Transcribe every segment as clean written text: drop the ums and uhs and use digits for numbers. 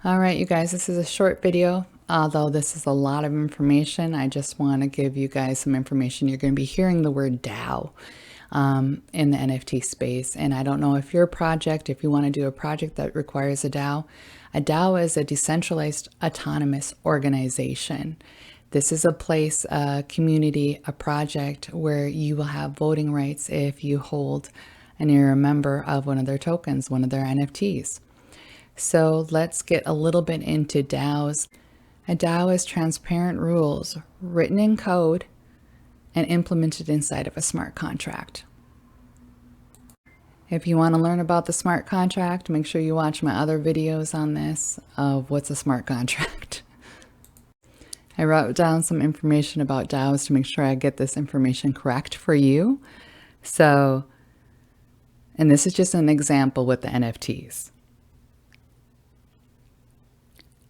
All right, you guys, this is a short video. Although this is a lot of information, I just want to give you guys some information. You're going to be hearing the word DAO in the NFT space. And I don't know if your project, if you want to do a project that requires a DAO is a decentralized autonomous organization. This is a place, a community, a project where you will have voting rights if you hold and you're a member of one of their tokens, one of their NFTs. So let's get a little bit into DAOs. A DAO is transparent rules written in code and implemented inside of a smart contract. If you want to learn about the smart contract, make sure you watch my other videos on this of what's a smart contract. I wrote down some information about DAOs to make sure I get this information correct for you. So, and this is just an example with the NFTs.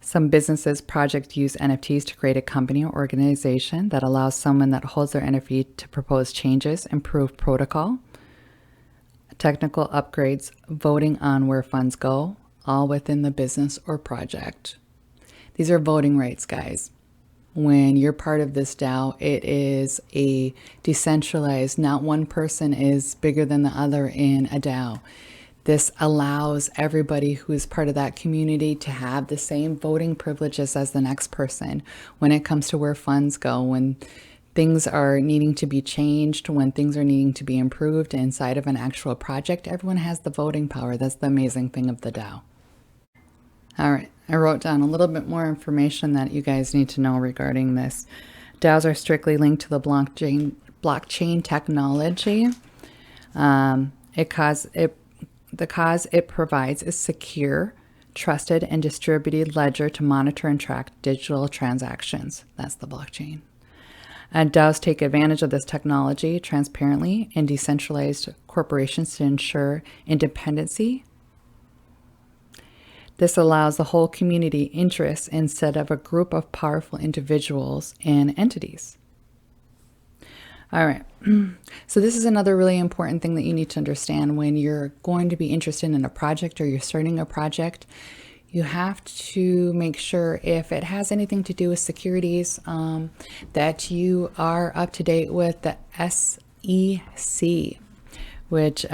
Some businesses project use NFTs to create a company or organization that allows someone that holds their NFT to propose changes, improve protocol, technical upgrades, voting on where funds go, all within the business or project. These are voting rights, guys. When you're part of this DAO, it is a decentralized, not one person is bigger than the other in a DAO. This allows everybody who is part of that community to have the same voting privileges as the next person when it comes to where funds go, when things are needing to be changed, when things are needing to be improved inside of an actual project. Everyone has the voting power. That's the amazing thing of the DAO. All right, I wrote down a little bit more information that you guys need to know regarding this. DAOs are strictly linked to the blockchain technology. The cause it provides is secure, trusted, and distributed ledger to monitor and track digital transactions. That's the blockchain. And DAOs take advantage of this technology transparently in decentralized corporations to ensure independency. This allows the whole community interest instead of a group of powerful individuals and entities. All right, so this is another really important thing that you need to understand when you're going to be interested in a project or you're starting a project. You have to make sure if it has anything to do with securities, that you are up to date with the SEC, which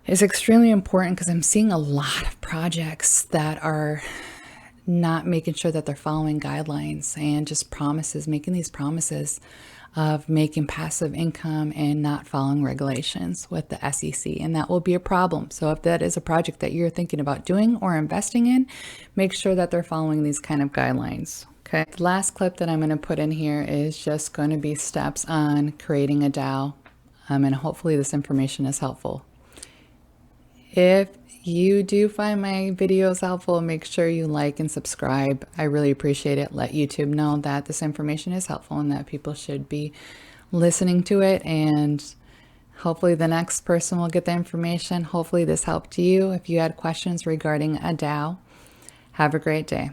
is extremely important because I'm seeing a lot of projects that are not making sure that they're following guidelines and just promises, making these promises of making passive income and not following regulations with the SEC. And that will be a problem. So if that is a project that you're thinking about doing or investing in, make sure that they're following these kind of guidelines. Okay. The last clip that I'm going to put in here is just going to be steps on creating a DAO. And hopefully this information is helpful. If you do find my videos helpful, make sure you like and subscribe. I really appreciate it. Let YouTube know that this information is helpful and that people should be listening to it. And hopefully the next person will get the information. Hopefully this helped you. If you had questions regarding a DAO, have a great day.